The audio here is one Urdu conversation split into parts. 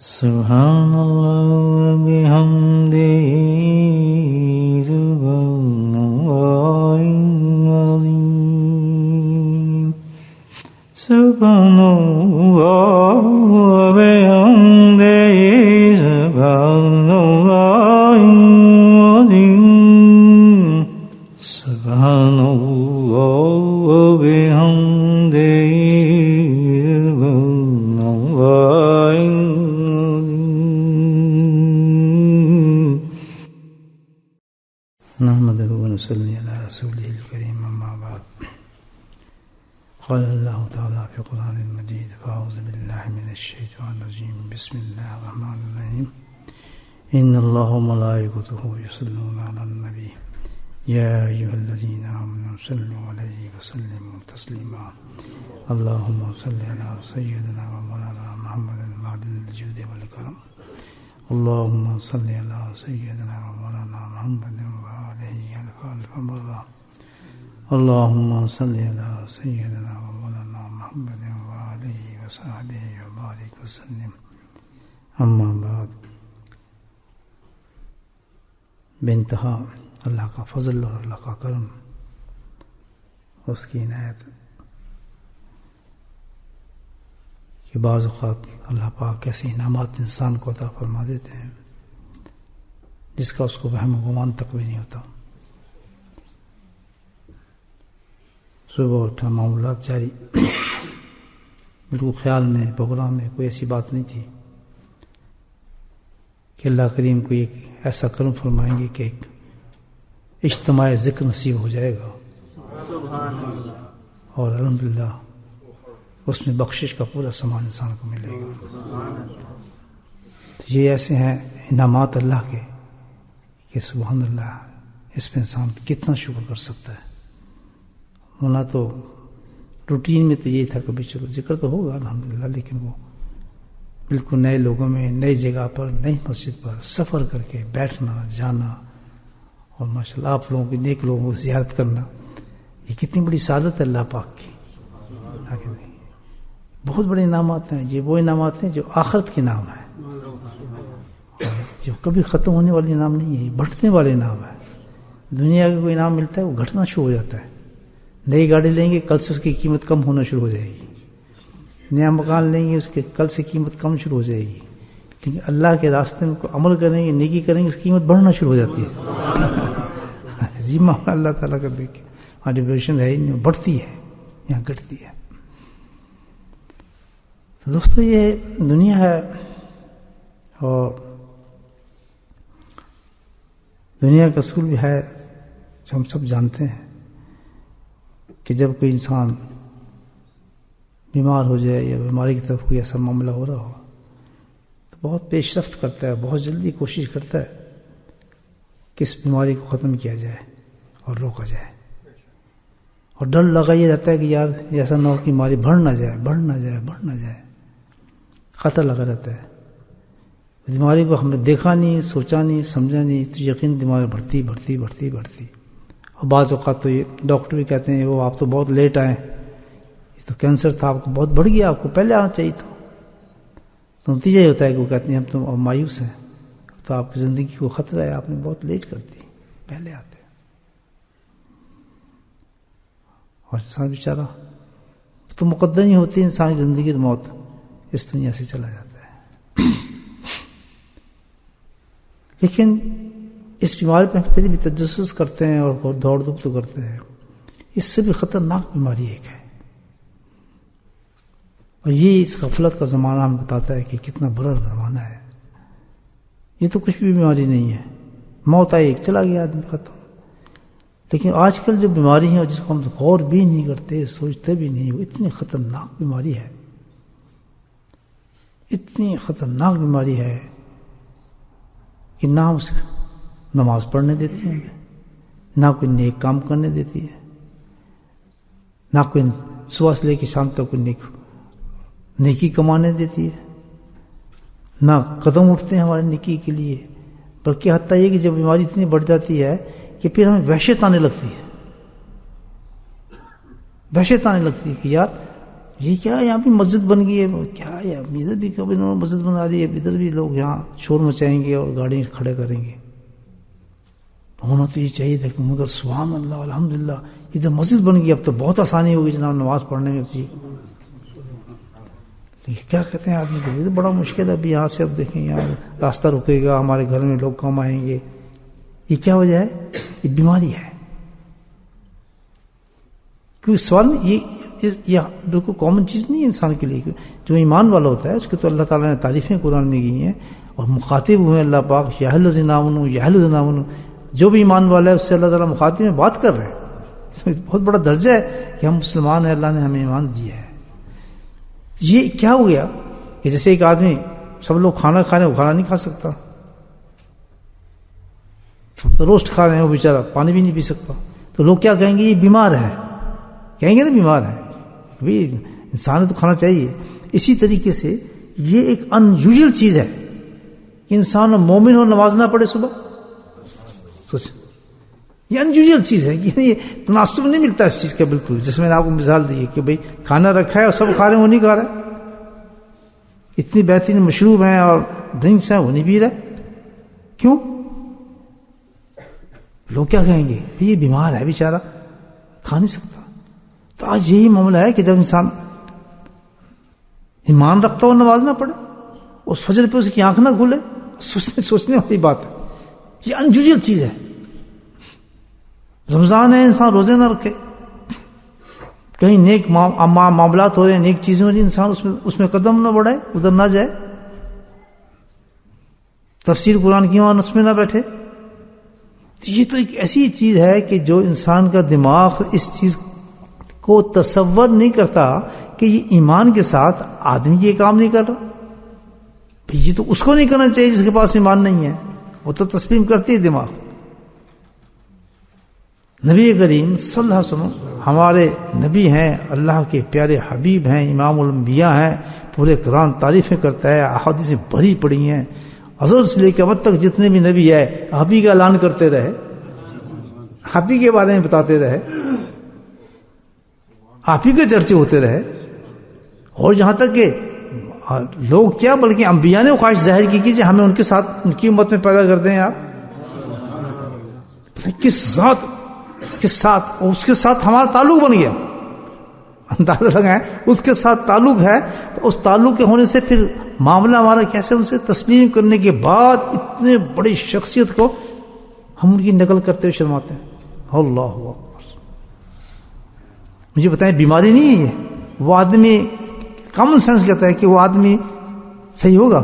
Subhanallah bihamdihi subhanallahil azim. Subhanallah bihamdihi subhanallahil azim. Subhanallah bihamdihi صلی علی رسولہ الکریم اما بعد قال اللہ تعالی فی قرآن المجید فاعوذ باللہ من الشیطان الرجیم بسم اللہ الرحمن الرحیم ان اللہ وملائکتہ یصلون علی النبی یا ایھا الذین آمنوا صلوا علیہ وسلموا تسلیما اللہم صلی علی سیدنا ومولانا محمد المعدن الجود والکرم اللہم صلی علی سیدنا ومولانا محمد الف مرہ اللہم صلی علی سیدنا ومولانا محمد وآلہ وصحبہ وبارک وسلم اما بعد. بے انتہا اللہ کا فضل اور اللہ کا کرم، اس کی عنایت کہ بعض اوقات اللہ پاک ایسے انعامات انسان کو عطا فرما دیتے ہیں جس کا اس کو وہم و گمان تک بھی نہیں ہوتا. صبح اٹھا، معاملات جاری، بالکل خیال میں پروگرام میں کوئی ایسی بات نہیں تھی کہ اللہ کریم کو ایک ایسا کرم فرمائیں گے کہ ایک اجتماع ذکر نصیب ہو جائے گا اور الحمدللہ اس میں بخشش کا پورا سامان انسان کو ملے گا. تو یہ ایسے ہیں انعامات اللہ کے کہ سبحان اللہ، اس پہ انسان کتنا شکر کر سکتا ہے. ہونا تو روٹین میں تو یہی تھا کہ چلو ذکر تو ہوگا الحمدللہ، لیکن وہ بالکل نئے لوگوں میں، نئی جگہ پر، نئی مسجد پر سفر کر کے بیٹھنا جانا اور ماشاءاللہ آپ لوگوں کی، نیک لوگوں کو زیارت کرنا، یہ کتنی بڑی سعادت ہے اللہ پاک کی. بہت بڑے انعامات ہیں یہ، وہ انعامات ہیں جو آخرت کے نام ہیں، جو کبھی ختم ہونے والے انعام نہیں ہے، بڑھنے والے انعام ہیں. دنیا کا کوئی انعام ملتا ہے وہ گھٹنا شروع ہو جاتا ہے. نئی گاڑی لیں گے کل سے اس کی قیمت کم ہونا شروع ہو جائے گی، نیا مکان لیں گے اس کے کل سے قیمت کم شروع ہو جائے گی. لیکن اللہ کے راستے میں کوئی عمل کریں گے، نیکی کریں گے، اس کی قیمت بڑھنا شروع ہو جاتی ہے. جی معاملہ اللہ تعالیٰ کا دیکھ وہاں ڈپریشن ہے ہی نہیں، بڑھتی ہے، یہاں گھٹتی ہے. تو دوستو یہ دنیا ہے اور دنیا کا اصول بھی ہے جو ہم سب جانتے ہیں کہ جب کوئی انسان بیمار ہو جائے یا بیماری کی طرف کوئی ایسا معاملہ ہو رہا ہو تو بہت پیش رفت کرتا ہے، بہت جلدی کوشش کرتا ہے کہ اس بیماری کو ختم کیا جائے اور روکا جائے. اور ڈر لگا یہ رہتا ہے کہ یار ایسا نہ ہو کہ بیماری بڑھ نہ جائے، بڑھ نہ جائے، بڑھ نہ جائے. خطر لگا رہتا ہے. بیماری کو ہم نے دیکھا نہیں، سوچا نہیں، سمجھا نہیں، تو یقین بیماری بڑھتی بڑھتی بڑھتی بڑھتی. اور بعض اوقات تو یہ ڈاکٹر بھی کہتے ہیں وہ آپ تو بہت لیٹ آئے، یہ تو کینسر تھا، آپ کو بہت بڑھ گیا، آپ کو پہلے آنا چاہیے تھا. تو نتیجہ یہ ہوتا ہے کہ وہ کہتے ہیں ہم تو مایوس ہیں، تو آپ کی زندگی کو خطرہ ہے، آپ نے بہت لیٹ کر دی، پہلے آتے. اور انسان بیچارہ تو مقدر نہیں ہوتی انسان کی زندگی، تو موت اس دنیا سے چلا جاتا ہے. لیکن اس بیماری پہ پھر بھی تجسس کرتے ہیں اور دوڑ دھوپ تو کرتے ہیں. اس سے بھی خطرناک بیماری ایک ہے، اور یہ اس غفلت کا زمانہ ہمیں بتاتا ہے کہ کتنا برا زمانہ ہے. یہ تو کچھ بھی بیماری نہیں ہے، موت آئی ایک چلا گیا آدمی، ختم. لیکن آج کل جو بیماری ہے جس کو ہم غور بھی نہیں کرتے، سوچتے بھی نہیں، وہ اتنی خطرناک بیماری ہے، اتنی خطرناک بیماری ہے کہ نہ اس نماز پڑھنے دیتی ہے، نہ کوئی نیک کام کرنے دیتی ہے، نہ کوئی صبح سے لے کے شام تک کوئی نیکی کمانے دیتی ہے، نہ قدم اٹھتے ہیں ہمارے نیکی کے لیے. بلکہ حتیٰ یہ کہ جب بیماری اتنی بڑھ جاتی ہے کہ پھر ہمیں وحشت آنے لگتی ہے، وحشت آنے لگتی ہے کہ یار یہ کیا یہاں پہ مسجد بن گئی ہے، کیا ہے ادھر بھی کبھی انہوں نے مسجد بنا لی ہے، ادھر بھی لوگ یہاں شور مچائیں گے اور گاڑی کھڑے کریں گے. ہونا تو یہ چاہیے تھا کہ مگر سبحان اللہ الحمدللہ ادھر مسجد بن گئی، اب تو بہت آسانی ہوگی جناب نماز پڑھنے میں. کیا کہتے ہیں آدمی کو، یہ تو بڑا مشکل ہے. ابھی یہاں سے اب دیکھیں یہاں راستہ رکے گا، ہمارے گھر میں لوگ کم آئیں گے. یہ کیا وجہ ہے؟ یہ بیماری ہے. کیونکہ سوال یہ بالکل کامن چیز نہیں ہے انسان کے لیے. جو ایمان والا ہوتا ہے اس کے تو اللہ تعالیٰ نے تعریفیں قرآن میں کی ہیں اور مخاطب ہوئے اللہ پاک یا الذین آمنوا یا الذین آمنوا. جو بھی ایمان والا ہے اس سے اللہ تعالیٰ مخاطب میں بات کر رہے ہیں. اس میں بہت بڑا درجہ ہے کہ ہم مسلمان ہیں، اللہ نے ہمیں ایمان دیا ہے. یہ کیا ہو گیا کہ جیسے ایک آدمی سب لوگ کھانا کھا رہے ہیں، وہ کھانا نہیں کھا سکتا. سب تو روسٹ کھا رہے ہیں، وہ بیچارہ پانی بھی نہیں پی سکتا. تو لوگ کیا کہیں گے؟ یہ بیمار ہے، کہیں گے نا بیمار ہے. بھی انسان تو کھانا چاہیے. اسی طریقے سے یہ ایک ان یوزل چیز ہے کہ انسان مومن ہو نماز نہ پڑھے صبح. سوچ، یہ ان یوزل چیز ہے کہ یہ تناسب نہیں ملتا اس چیز کا بالکل. جس میں نے آپ کو مثال دی ہے کہ بھئی کھانا رکھا ہے اور سب کھا رہے ہیں، وہ نہیں کھا رہا. اتنی بہترین مشروب ہیں اور ڈرنکس ہیں، وہ نہیں پی رہا. کیوں؟ لوگ کیا کہیں گے؟ یہ بیمار ہے بیچارہ، کھا نہیں سکتا. تو آج یہی معاملہ ہے کہ جب انسان ایمان رکھتا ہو نماز نہ پڑھے، اس فجر پہ اس کی آنکھ نہ کھلے، سوچنے والی بات ہے. یہ انجوجل چیز ہے. رمضان ہے، انسان روزے نہ رکھے، کہیں نیک معاملات ہو رہے ہیں، نیک چیزیں ہو رہی ہیں، انسان اس میں قدم نہ بڑھائے، ادھر نہ جائے، تفسیر قرآن کی وہاں اس میں نہ بیٹھے. یہ تو ایک ایسی چیز ہے کہ جو انسان کا دماغ اس چیز کو تصور نہیں کرتا کہ یہ ایمان کے ساتھ آدمی یہ کام نہیں کر رہا. یہ تو اس کو نہیں کرنا چاہیے جس کے پاس ایمان نہیں ہے، وہ تو تسلیم کرتی ہے دماغ. نبی کریم صلی اللہ علیہ وسلم ہمارے نبی ہیں، اللہ کے پیارے حبیب ہیں، امام الانبیاء ہیں. پورے قرآن تعریفیں کرتا ہے، احادیثیں بھری پڑی ہیں. حضرت سے لے کے اب تک جتنے بھی نبی ہے آپ ہی کا اعلان کرتے رہے، آپ ہی کے بارے میں بتاتے رہے، آپ ہی کے چرچے ہوتے رہے. اور جہاں تک کہ لوگ کیا بلکہ انبیاء نے خواہش ظاہر کی کہ ہمیں ان کے ساتھ ان کی امت میں پیدا کر دیں. آپ کس ساتھ اس کے ساتھ ہمارا تعلق بن گیا. اندازہ لگائیں اس کے ساتھ تعلق ہے، تو اس تعلق کے ہونے سے پھر معاملہ ہمارا کیسے ان سے تسلیم کرنے کے بعد اتنے بڑی شخصیت کو ہم ان کی نقل کرتے ہوئے شرماتے ہیں. اللہ اکبر. مجھے بتائیں بیماری نہیں ہے یہ. وہ آدمی کامن سینس کہتا ہے کہ وہ آدمی صحیح ہوگا،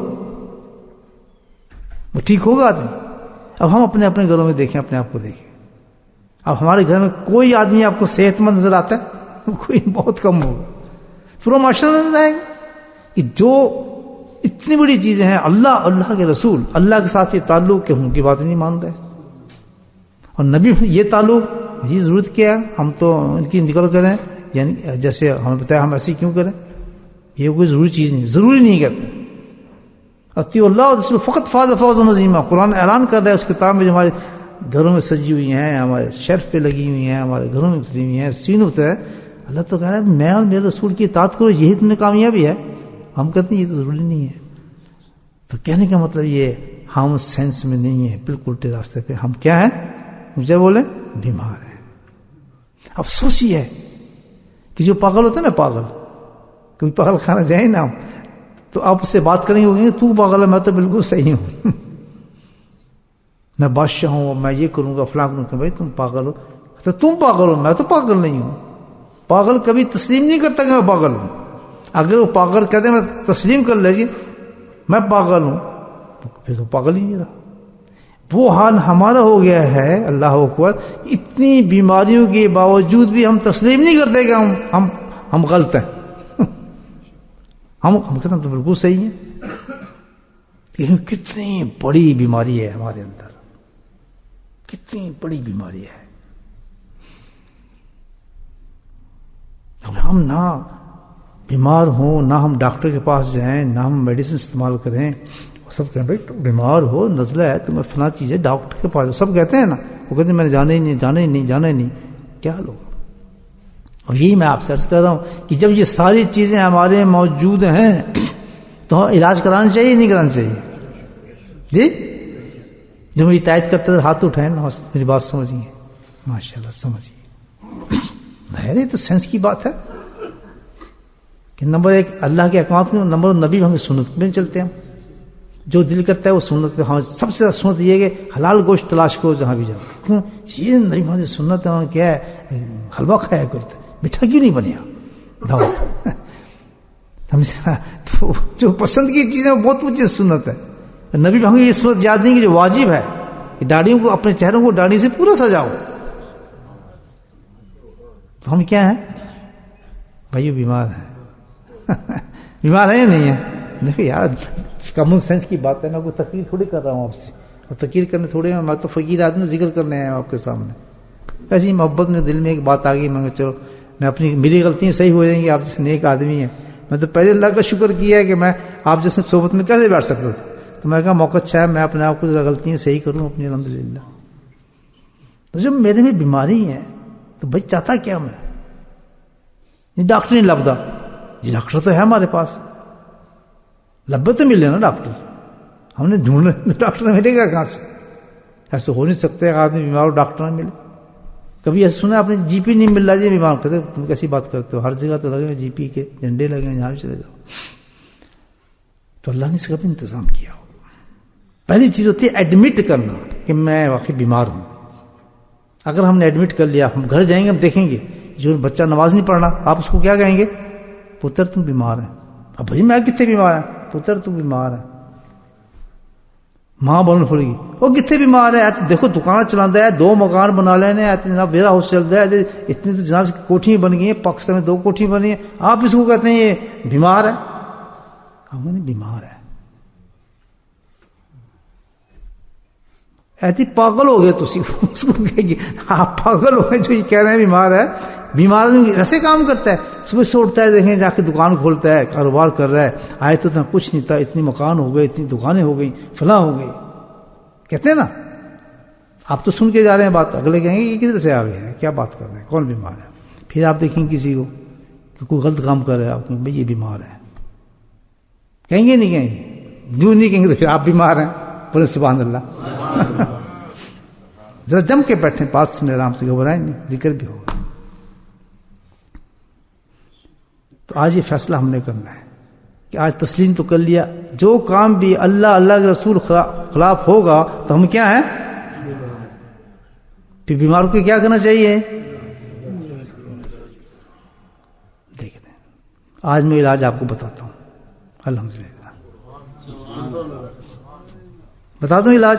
وہ ٹھیک ہوگا آدمی. اب ہم اپنے اپنے گھروں میں دیکھیں، اپنے آپ کو دیکھیں. اب ہمارے گھر میں کوئی آدمی آپ کو صحت مند نظر آتا ہے؟ کوئی بہت کم ہوگا. پورا معاشرہ نظر آئے گا کہ جو اتنی بڑی چیزیں ہیں، اللہ کے رسول اللہ کے ساتھ یہ تعلق کہ ان کی بات نہیں مان رہے، اور نبی یہ تعلق، یہ ضرورت کیا ہے ہم تو ان کی نکل کریں، یعنی جیسے ہمیں بتایا ہم ایسے کیوں کریں. یہ کوئی ضروری چیز نہیں، ضروری نہیں کہتے. اطیعوا اللہ و رسول فقط فاز فوزا عظیما. قرآن اعلان کر رہا ہے اس کتاب میں جو ہمارے گھروں میں سجی ہوئی ہیں، ہمارے شیلف پہ لگی ہوئی ہیں، ہمارے گھروں میں اتری ہوئی ہیں، سین ہوتا ہے. اللہ تو کہہ رہا ہے میں اور میرے رسول کی اطاعت کرو، یہی تمہیں کامیابی ہے. ہم کہتے ہیں یہ تو ضروری نہیں ہے. تو کہنے کا مطلب یہ ہم سینس میں نہیں ہیں، بالکل الٹے راستے پہ. ہم کیا ہیں؟ مجھے بولے بیمار ہیں. افسوس ہی ہے کہ جو پاگل ہوتا ہے نا، پاگل کبھی پاگل کھانا جائیں نا ہم، تو آپ اس سے بات کریں گے تو پاگل ہے، میں تو بالکل صحیح ہوں، میں بادشاہ ہوں، میں یہ کروں گا فلاں کروں گا. بھائی تم پاگل ہو. تو تم پاگل ہو، میں تو پاگل نہیں ہوں. پاگل کبھی تسلیم نہیں کرتا کہ میں پاگل ہوں. اگر وہ پاگل کہتے ہیں میں تسلیم کر لے گی میں پاگل ہوں، پھر تو پاگل ہی نہیں رہا. وہ حال ہمارا ہو گیا ہے. اللہ اکبر. اتنی بیماریوں کے باوجود بھی ہم تسلیم نہیں کرتے کہ ہم غلط ہیں. ہم کہتے ہیں تو بالکل صحیح ہیں. کتنی بڑی بیماری ہے ہمارے اندر، کتنی بڑی بیماری ہے. اب ہم نہ بیمار ہوں، نہ ہم ڈاکٹر کے پاس جائیں، نہ ہم میڈیسن استعمال کریں. سب کہیں بھائی تم بیمار ہو، نزلہ ہے، تمہیں فلاں چیز ہے، ڈاکٹر کے پاس. سب کہتے ہیں نا، وہ کہتے ہیں میں نے جانا ہی نہیں. کیا لوگ اور یہی میں آپ سے عرض کر رہا ہوں کہ جب یہ ساری چیزیں ہمارے موجود ہیں تو علاج کرانا چاہیے نہیں کرانا چاہیے؟ جی جو میری تائید کرتے تھے ہاتھ اٹھائیں نا، میری بات سمجھیے، ماشاء اللہ سمجھیے. ظاہر ہے تو سینس کی بات ہے کہ نمبر ایک اللہ کے احکامات میں، نمبر نبی ہم سنت میں چلتے ہیں. جو دل کرتا ہے وہ سنت پہ. ہاں سب سے سنت یہ ہے کہ حلال گوشت تلاش کرو جہاں بھی جاؤ. کیوں؟ یہ نبی محمد سنت ہے. کیا ہے؟ حلوہ کھایا کرتے، میٹھا کیوں نہیں بنیا دعوت؟ سمجھا؟ تو جو پسند کی چیزیں وہ بہت مجھے سنت ہے. نبی محمد یہ سنت یاد نہیں کہ جو واجب ہے کہ داڑھیوں کو، اپنے چہروں کو داڑھی سے پورا سجاؤ. تو ہم کیا ہیں بھائیو؟ بیمار ہیں. بیمار ہے یا نہیں ہے؟ دیکھو یار کامن سینس کی بات ہے. میں کوئی تقریر تھوڑی کر رہا ہوں آپ سے، اور تقریر کرنے تھوڑے میں تو فقیر آدمی ذکر کرنے آیا ہوں آپ کے سامنے. ایسی محبت میں دل میں ایک بات آ گئی، میں چلو میں اپنی، میری غلطیاں صحیح ہو جائیں گی. آپ جیسے نیک آدمی ہیں، میں تو پہلے اللہ کا شکر کیا ہے کہ میں آپ جیسے صحبت میں کیسے بیٹھ سکتا تھا. تو میں کہا موقع اچھا ہے میں اپنے آپ کو غلطیاں صحیح کروں اپنی الحمدللہ. تو جب میرے میں بیماری ہے تو بھائی چاہتا کیا میں؟ یہ ڈاکٹر نہیں لبدا. یہ ڈاکٹر تو ہے ہمارے پاس، لبے تو ملے نا ڈاکٹر. ہم نے ڈھونڈ رہے ڈاکٹر ملے گا کہاں سے؟ ایسے ہو نہیں سکتے کہ آدمی بیمار ہو ڈاکٹر نہ ملے. کبھی ایسا سنا آپ نے جی پی نہیں مل رہا جی بیمار کرتے؟ تم کیسی بات کرتے ہو؟ ہر جگہ تو لگے جی پی کے جھنڈے لگے ہیں، جہاں بھی چلے جاؤ. تو اللہ نے اس کا بھی انتظام کیا ہو. پہلی چیز ہوتی ہے ایڈمٹ کرنا کہ میں واقعی بیمار ہوں. اگر ہم نے ایڈمٹ کر لیا، ہم گھر جائیں گے، ہم دیکھیں گے جو بچہ نماز نہیں پڑھ رہا، آپ اس کو کیا کہیں گے؟ پتر تم بیمار ہے. اب بھائی میں کتنے بیمار ہے؟ پتر تم بیمار ہے. ماں بولنا پڑے گی وہ کتنے بیمار ہے؟ دیکھو دکان چلاتا ہے، 2 مکان بنا لینے، جناب ویئر ہاؤس چلتا ہے، اتنی تو جناب کوٹھیاں بن گئی ہیں، پاکستان میں 2 کوٹھیاں بنی ہیں، آپ اس کو کہتے ہیں یہ بیمار ہے؟ ہم نے بیمار ہے. ایسی پاگل ہو گئے تسی، اس کو کہے گی آپ پاگل ہو گئے جو یہ کہہ رہے ہیں بیمار ہے. بیمار ایسے کام کرتا ہے، صبح سے اٹھتا ہے، دیکھیں جا کے دکان کھولتا ہے، کاروبار کر رہا ہے. آئے تو کچھ نہیں تھا، اتنی مکان ہو گئے، اتنی دکانیں ہو گئی، فلاں ہو گئی. کہتے ہیں نا، آپ تو سن کے جا رہے ہیں بات، اگلے کہیں گے یہ کدھر سے آ گئے ہیں، کیا بات کر رہے ہیں، کون بیمار ہے؟ پھر آپ دیکھیں کسی کو کہ کوئی غلط کام کر رہا ہے، آپ کہیں بھائی یہ بیمار ہے، کہیں گے نہیں؟ کہیں گے؟ جو نہیں کہیں گے تو پھر آپ بیمار ہیں. بولے سبحان اللہ. ذرا جم کے بیٹھیں، پاس سنیں، آرام سے، گھبرائیں نہیں، ذکر بھی ہوگا. تو آج یہ فیصلہ ہم نے کرنا ہے کہ آج تسلیم تو کر لیا، جو کام بھی اللہ کے رسول خلاف ہوگا تو ہم کیا ہیں؟ پھر بیمار کو کیا کرنا چاہیے؟ دیکھ لیں. آج میں علاج آپ کو بتاتا ہوں، الحمدللہ بتا دوں علاج.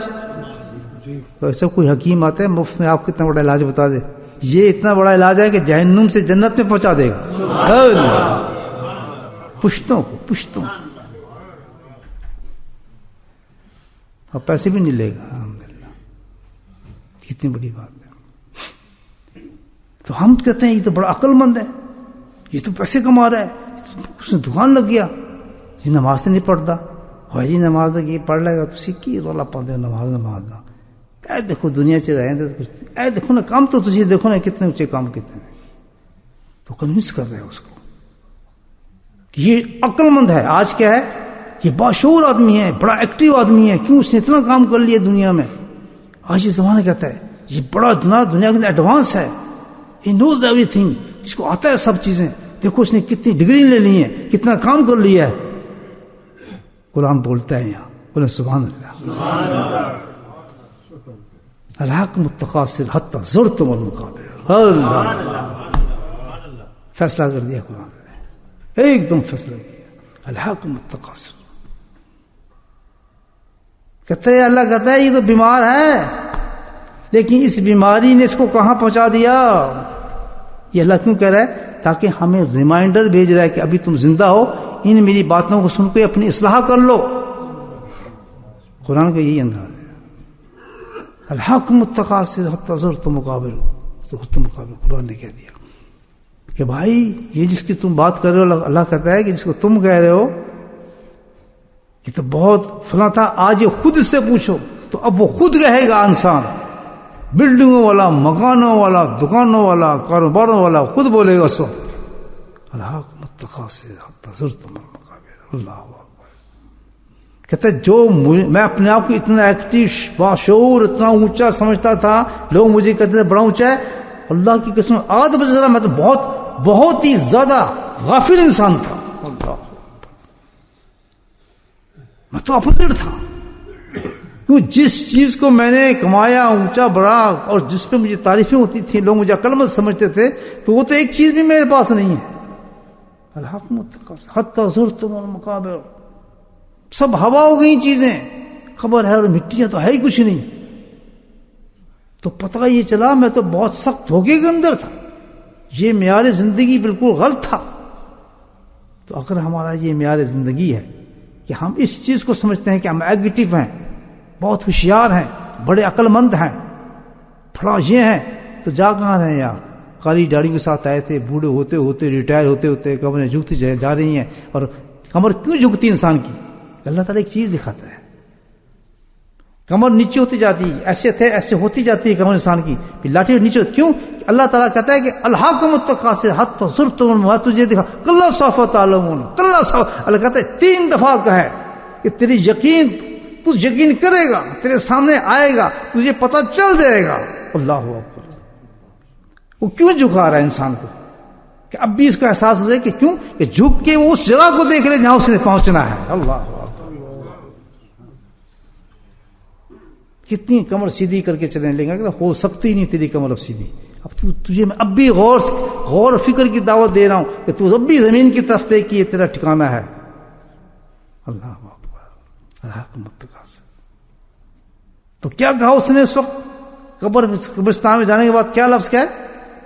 ایسا کوئی حکیم آتا ہے مفت میں آپ کو اتنا بڑا علاج بتا دے، یہ اتنا بڑا علاج ہے کہ جہنم سے جنت میں پہنچا دے گا پشتوں کو، اور پیسے بھی نہیں لے گا. الحمدللہ کتنی بڑی بات ہے. تو ہم کہتے ہیں یہ تو بڑا عقل مند ہے، یہ تو پیسے کما رہا ہے، اس نے دکان لگ گیا، یہ نماز نہیں پڑھتا. اور جی نماز یہ پڑھ لے گا تو سیکھی رولا پاتے نماز دا. اے دیکھو دنیا چ رہے ہیں، اے دیکھو نا کام تو تجھے دیکھو نا کتنے اونچے کام کتنے ہیں. تو کنوینس کر رہے ہیں اس کو کہ یہ عقل مند ہے. آج کیا ہے؟ یہ باشعور آدمی ہے، بڑا ایکٹیو آدمی ہے. کیوں؟ اس نے اتنا کام کر لیا دنیا میں. آج یہ زمانہ کہتا ہے یہ بڑا دنیا کے اندر ایڈوانس ہے، ہی نوز ایوری تھنگ، اس کو آتا ہے سب چیزیں. دیکھو اس نے کتنی ڈگری لے لی ہے، کتنا کام کر لیا ہے. قرآن بولتا ہے یہاں، بولے سبحان اللہ. الحاکم التکاثر حتی زرتم المقابر. اللہ فیصلہ کر دیا قرآن نے، ایک دم فیصلہ کیا. الحاکم التکاثر کہتے ہیں، اللہ کہتا ہے یہ تو بیمار ہے، لیکن اس بیماری نے اس کو کہاں پہنچا دیا؟ یہ اللہ کیوں کہہ رہا ہے؟ تاکہ ہمیں ریمائنڈر بھیج رہا ہے کہ ابھی تم زندہ ہو، ان میری باتوں کو سن کے اپنی اصلاح کر لو. قرآن کا یہی انداز ہے. الحاکم التکاثر حتی زرتم المقابر. قرآن نے کہہ دیا کہ بھائی یہ جس کی تم بات کر رہے ہو، اللہ کہتا ہے کہ جس کو تم کہہ رہے ہو کہ تو بہت فلاں تھا، آج یہ خود سے پوچھو تو اب وہ خود کہے گا انسان بلڈنگوں والا، مکانوں والا، دکانوں والا، کاروباروں والا خود بولے گا اس وقت الحاکم التکاثر حتی زرتم المقابر. اللہ اکبر. کہتا ہے جو میں اپنے آپ کو اتنا ایکٹیو، باشعور، اتنا اونچا سمجھتا تھا، لوگ مجھے کہتے تھے بڑا اونچا ہے، اللہ کی قسم آدھ بجے میں تو بہت ہی زیادہ غافل انسان تھا. اللہ میں تو اپوزٹ تھا. کیوں؟ جس چیز کو میں نے کمایا، اونچا بڑا، اور جس پہ مجھے تعریفیں ہوتی تھیں، لوگ مجھے عقلمند سمجھتے تھے، تو وہ تو ایک چیز بھی میرے پاس نہیں ہے. الحاکم التکاثر حتی زرتم المقابر. سب ہوا ہو گئی چیزیں، خبر ہے، اور مٹیاں تو ہے ہی کچھ نہیں. تو پتہ یہ چلا میں تو بہت سخت دھوکے کے اندر تھا، یہ معیار زندگی بالکل غلط تھا. تو اگر ہمارا یہ معیار زندگی ہے کہ ہم اس چیز کو سمجھتے ہیں کہ ہم ایگریٹو ہیں، بہت ہوشیار ہیں، بڑے عقل مند ہیں، پھڑا یہ ہیں، تو جا کہاں رہے ہیں یار؟ کالی داڑھی کے ساتھ آئے تھے، بوڑھے ہوتے ہوتے، ریٹائر ہوتے ہوتے کمریں جھکتی جا رہی ہیں. اور کمر کیوں جھکتی انسان کی؟ اللہ تعالیٰ ایک چیز دکھاتا ہے، کمر نیچے ہوتی جاتی ہے، ایسے تھے ایسے ہوتی جاتی ہے کمر انسان کی، پھر لاٹھی نیچے ہوتی. کیوں؟ اللہ تعالیٰ کہتا ہے کہ الحاقم التکاثر حتی زرتم المقابر. تجھے دکھا کلا سوف تعلمون، کلا سوف. اللہ کہتا ہے 3 دفعہ کہا ہے کہ تیری یقین، تو یقین کرے گا، تیرے سامنے آئے گا، تجھے پتہ چل جائے گا. اللہ اکبر. وہ کیوں جھکا رہا ہے انسان کو؟ کہ اب بھی اس کا احساس ہو جائے کہ کیوں، کہ جھک کے وہ اس جگہ کو دیکھ لے جہاں اس نے پہنچنا ہے. اللہ اکبر. کتنی کمر سیدھی کر کے چلنے لگا کہ ہو سکتی نہیں تیری کمر اب سیدھی. اب تجھے میں اب بھی غور و فکر کی دعوت دے رہا ہوں کہ تو اب بھی زمین کی طرف دیکھ کہ یہ تیرا ٹھکانہ ہے. اللہ اکبر. الحاکم التکاثر. تو کیا کہا اس نے اس وقت قبرستان میں جانے کے بعد؟ کیا لفظ کیا ہے؟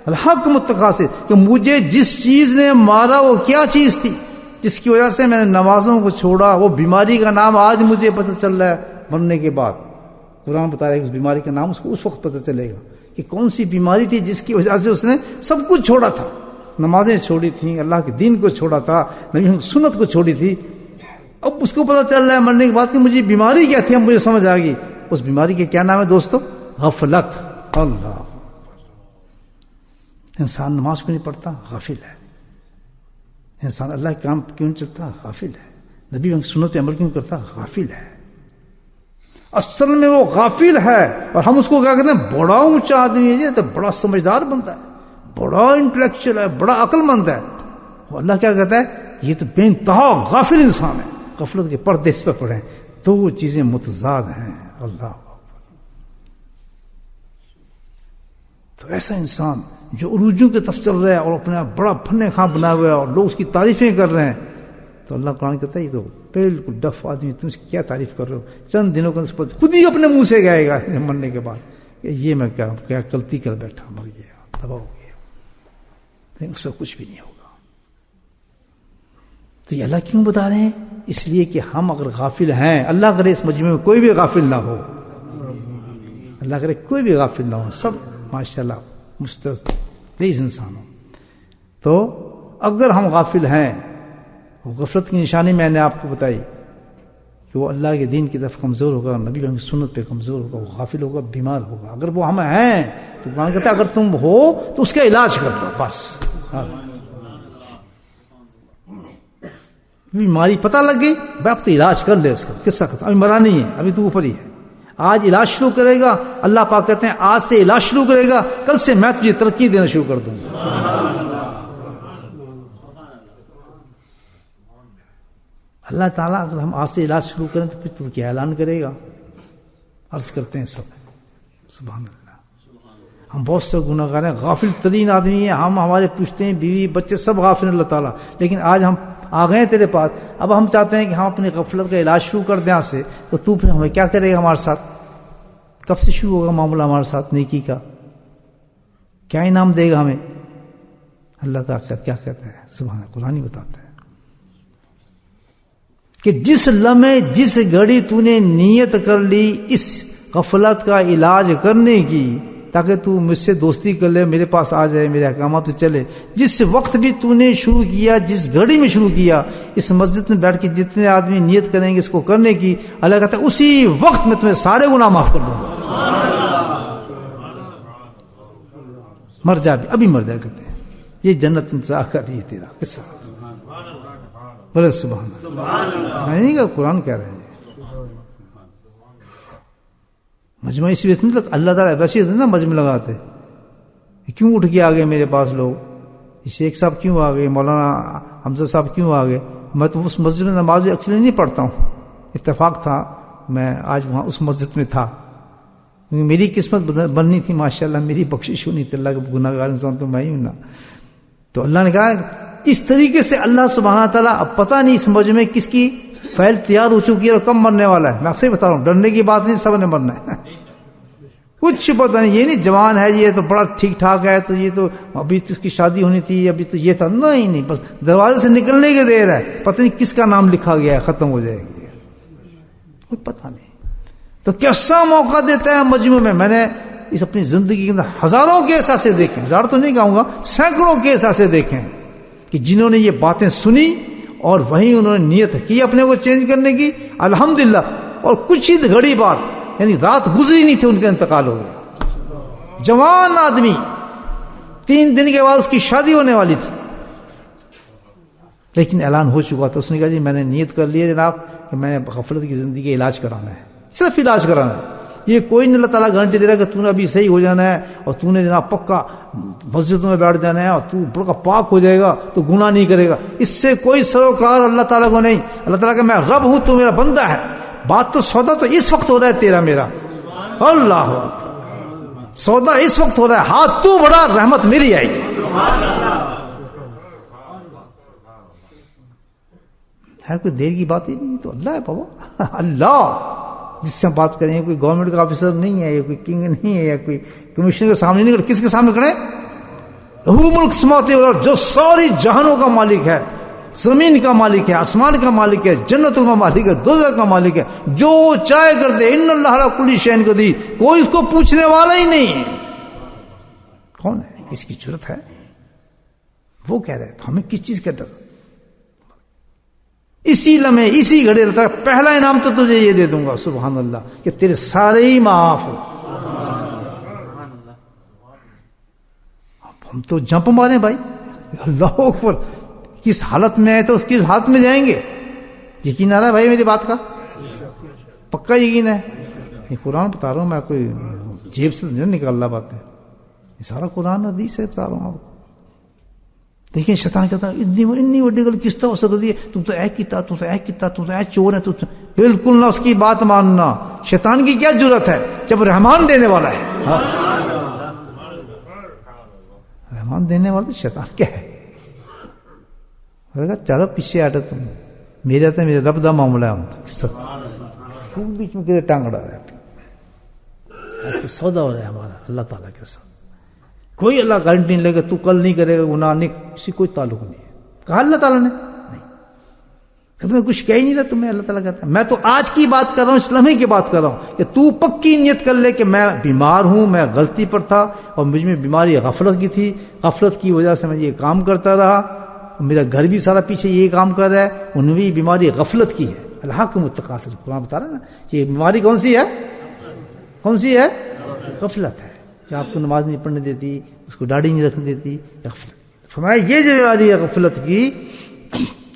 الحاکم التکاثر. کہ مجھے جس چیز نے مارا وہ کیا چیز تھی جس کی وجہ سے میں نے نمازوں کو چھوڑا؟ وہ بیماری کا نام آج مجھے پتہ چل رہا ہے مرنے کے بعد. قرآن بتا رہا ہے کہ اس بیماری کا نام اس کو اس وقت پتہ چلے گا کہ کون سی بیماری تھی جس کی وجہ سے اس نے سب کچھ چھوڑا تھا. نمازیں چھوڑی تھیں، اللہ کے دین کو چھوڑا تھا، نبی سنت کو چھوڑی تھی. اب اس کو پتہ چل رہا ہے مرنے کے بعد کہ مجھے بیماری کیا تھی. اب مجھے سمجھ آ گئی اس بیماری کے کیا نام ہے دوستو؟ غفلت. اللہ. انسان نماز کو نہیں پڑھتا، غافل ہے. انسان اللہ کے کام کیوں نہیں چلتا؟ غافل ہے. نبی سنت پہ عمل کیوں کرتا؟ غافل ہے. اصل میں وہ غافل ہے. اور ہم اس کو کیا کہتے ہیں؟ بڑا اونچا آدمی ہے، تو بڑا سمجھدار بنتا ہے، بڑا انٹلیکچوئل ہے، بڑا عقل مند ہے. اور اللہ کیا کہتا ہے؟ یہ تو بے انتہا غافل انسان ہے. غفلت کے پردے اس پہ پڑھیں تو وہ چیزیں متضاد ہیں. اللہ. تو ایسا انسان جو عروجوں کی طرف چل رہا ہے اور اپنا بڑا فن خواہ بنا ہوا ہے اور لوگ اس کی تعریفیں کر رہے ہیں، تو اللہ قرآن کہتا ہے یہ تو بالکل ڈف آدمی، تم اس کی کیا تعریف کر رہے ہو؟ چند دنوں کا خود ہی اپنے منہ سے گائے گا مرنے کے بعد کہ یہ میں کیا غلطی کر بیٹھا، مر گیا، تباہ ہو گیا. لیکن اس وقت کچھ بھی نہیں ہوگا. تو یہ اللہ کیوں بتا رہے ہیں؟ اس لیے کہ ہم اگر غافل ہیں، اللہ کرے اس مجمع میں کوئی بھی غافل نہ ہو، اللہ کرے کوئی بھی غافل نہ ہو، سب ماشاءاللہ مستعد انسان ہو. تو اگر ہم غافل ہیں، غفلت کی نشانی میں نے آپ کو بتائی کہ وہ اللہ کے دین کی طرف کمزور ہوگا، نبی کی سنت پہ کمزور ہوگا، وہ غافل ہوگا، بیمار ہوگا. اگر وہ ہم ہیں تو قرآن کہتا ہے اگر تم ہو تو اس کا علاج کر لو بس. بیماری پتہ لگ گئی بھائی اب تو علاج کر لے اس کا. قصہ ختم، ابھی مرا نہیں ہے، ابھی تو اوپر ہی ہے. آج علاج شروع کرے گا، اللہ پاک کہتے ہیں آج سے علاج شروع کرے گا، کل سے میں تجھے ترقی دینا شروع کر دوں گا. اللہ تعالیٰ اگر ہم آج سے علاج شروع کریں تو پھر تو کیا اعلان کرے گا؟ عرض کرتے ہیں سب سبحان اللہ. ہم بہت سے گناہ گار ہیں، غافل ترین آدمی ہیں ہم. ہمارے پوچھتے ہیں بیوی بچے سب غافل ہیں اللہ تعالیٰ. لیکن آج ہم آ گئے تیرے پاس، اب ہم چاہتے ہیں کہ ہم اپنی غفلت کا علاج شروع کر دیں آج سے. تو پھر ہمیں کیا کرے گا ہمارے ساتھ؟ کب سے شروع ہوگا معاملہ ہمارے ساتھ نیکی کا؟ کیا انعام دے گا ہمیں؟ اللہ تعالیٰ کیا کہتا ہے؟ سبحان اللہ، قرآن ہی بتاتا ہے کہ جس لمحے جس گھڑی تو نے نیت کر لی اس غفلت کا علاج کرنے کی تاکہ تو مجھ سے دوستی کر لے، میرے پاس آ جائے، میرے احکامات پہ چلے، جس وقت بھی تو نے شروع کیا، جس گھڑی میں شروع کیا، اس مسجد میں بیٹھ کے جتنے آدمی نیت کریں گے اس کو کرنے کی، اللہ کہتا ہے اسی وقت میں تمہیں سارے گناہ معاف کر دوں گا. مر جا بھی، ابھی مر جا کہتے ہیں یہ جنت انتظار کر رہی ہے تیرا. قصہ بولے سبحان اللہ. میں نہیں کہا، قرآن کہہ رہے ہیں. مجمع اسی وجہ سے اللہ تعالیٰ ویسے نا مجمع لگاتے، کیوں اٹھ کے آ گئے میرے پاس لوگ، شیخ صاحب کیوں آ گئے، مولانا حمزہ صاحب کیوں آ گئے. میں تو اس مسجد میں نماز اکثر نہیں پڑھتا ہوں، اتفاق تھا میں آج وہاں اس مسجد میں تھا، میری قسمت بننی تھی. ماشاءاللہ میری بخشش ہونی تھی، اللہ کا گناہ گار انسان تو میں ہی ہوں نا. تو اللہ نے کہا اس طریقے سے اللہ سبحانہ تعالیٰ، اب پتہ نہیں اس مجمع میں کس کی فیل تیار ہو چکی ہے اور کب مرنے والا ہے. میں اکثر بتا رہا ہوں، ڈرنے کی بات نہیں، سب نے مرنا ہے. کچھ پتہ نہیں، یہ نہیں جوان ہے یہ تو بڑا ٹھیک ٹھاک ہے، تو یہ تو ابھی تو اس کی شادی ہونی تھی، ابھی تو یہ تھا. نہیں، بس دروازے سے نکلنے کی دیر ہے، پتہ نہیں کس کا نام لکھا گیا ہے، ختم ہو جائے گی، کوئی پتہ نہیں. تو کیسا موقع دیتا ہے مجمع میں. میں نے اس اپنی زندگی کے اندر ہزاروں کیس ایسے دیکھیں، ہزار تو نہیں کہوں گا، سینکڑوں کیس ایسے دیکھیں کہ جنہوں نے یہ باتیں سنی اور وہیں انہوں نے نیت کی اپنے کو چینج کرنے کی، الحمدللہ. اور کچھ ہی گھڑی بعد، یعنی رات گزری نہیں تھی ان کا انتقال ہو گیا. جوان آدمی، 3 دن کے بعد اس کی شادی ہونے والی تھی، لیکن اعلان ہو چکا تھا. اس نے کہا جی میں نے نیت کر لی ہے جناب کہ میں نے غفلت کی زندگی کا علاج کرانا ہے، صرف علاج کرانا ہے. یہ کوئی نہیں اللہ تعالیٰ گارنٹی دے رہا کہ تو نے ابھی صحیح ہو جانا ہے اور تو نے جناب پکا مسجدوں میں بیٹھ جانا ہے اور تو بڑا پاک ہو جائے گا، تو گناہ نہیں کرے گا. اس سے کوئی سروکار اللہ تعالیٰ کو نہیں. اللہ تعالیٰ کہ میں رب ہوں، تو میرا بندہ ہے. بات تو سودا تو اس وقت ہو رہا ہے تیرا میرا، اللہ سودا اس وقت ہو رہا ہے. ہاتھ تو بڑا، رحمت میری آئے گی. ہے کوئی دیر کی بات ہی نہیں، تو اللہ ہے بابا. اللہ جس سے ہم بات کریں، کوئی گورنمنٹ کا آفیسر نہیں ہے، یا کوئی کنگ نہیں ہے، یا کوئی کمشنر کے سامنے نہیں کھڑے. کس کے سامنے کھڑے؟ وہ ملک سماتے اور جو ساری جہانوں کا مالک ہے، زمین کا مالک ہے، آسمان کا مالک ہے، جنتوں کا مالک ہے، دوزخ کا مالک ہے. جو چاہے کر دے. ان اللہ علی کل شیء قدیر. کوئی اس کو پوچھنے والا ہی نہیں. کون ہے؟ کس کی ضرورت ہے؟ وہ کہہ رہے تو ہمیں کس چیز کا ڈر؟ اسی لمحے، اسی گھڑی رہتا ہے پہلا انعام تو تجھے یہ دے دوں گا، سبحان اللہ، کہ تیرے سارے ہی معاف ہو. ہم تو جمپ مارے بھائی، اللہ اکبر. کس حالت میں آئے تو اس کس حالت میں جائیں گے. یقین آ رہا ہے بھائی میری بات کا؟ پکا یقین ہے. یہ قرآن بتا رہا ہوں میں، کوئی جیب سے نہیں نکال رہا بات ہے، یہ سارا قرآن حدیث سے بتا رہا ہوں آپ کو. دیکھیں شیطان کہتا ہے اتنی بڑی گل کس طرح ہو سکتی ہے، تم تو اے کیتا، تم تو اے کیتا، تم تو اے چور ہے. بالکل نہ اس کی بات ماننا. شیطان کی کیا ضرورت ہے جب رحمان دینے والا ہے. رحمان دینے والا شیطان کیا ہے؟ چلو پیچھے ہٹو تم، میرا تو میرے رب دا معاملہ ہے. تم بیچ میں کدھر ٹانگ اڑا رہا ہے؟ تو سودا ہو رہا ہے ہمارا اللہ تعالیٰ کے ساتھ. کوئی اللہ گارنٹی نہیں لے گا تو کل نہیں کرے گا گناہ، نہیں، کسی کوئی تعلق نہیں ہے. کہا اللہ تعالیٰ نے نہیں، کہ تمہیں کچھ کہہ ہی نہیں رہا تمہیں. اللہ تعالیٰ کہتا ہے میں تو آج کی بات کر رہا ہوں، اس لمحے کی بات کر رہا ہوں کہ تو پکی نیت کر لے کہ میں بیمار ہوں، میں غلطی پر تھا اور مجھ میں بیماری غفلت کی تھی، غفلت کی وجہ سے میں یہ کام کرتا رہا. میرا گھر بھی سارا پیچھے یہ کام کر رہا ہے، ان بھی بیماری غفلت کی ہے. الحاکم التکاثر، قرآن بتا رہا ہے نا. یہ بیماری کون سی ہے؟ کون سی ہے؟ غفلت ہے، جو آپ کو نماز نہیں پڑھنے دیتی، اس کو داڑھی نہیں رکھنے دیتی، غفلت. فرمایا یہ جو بیماری ہے غفلت کی،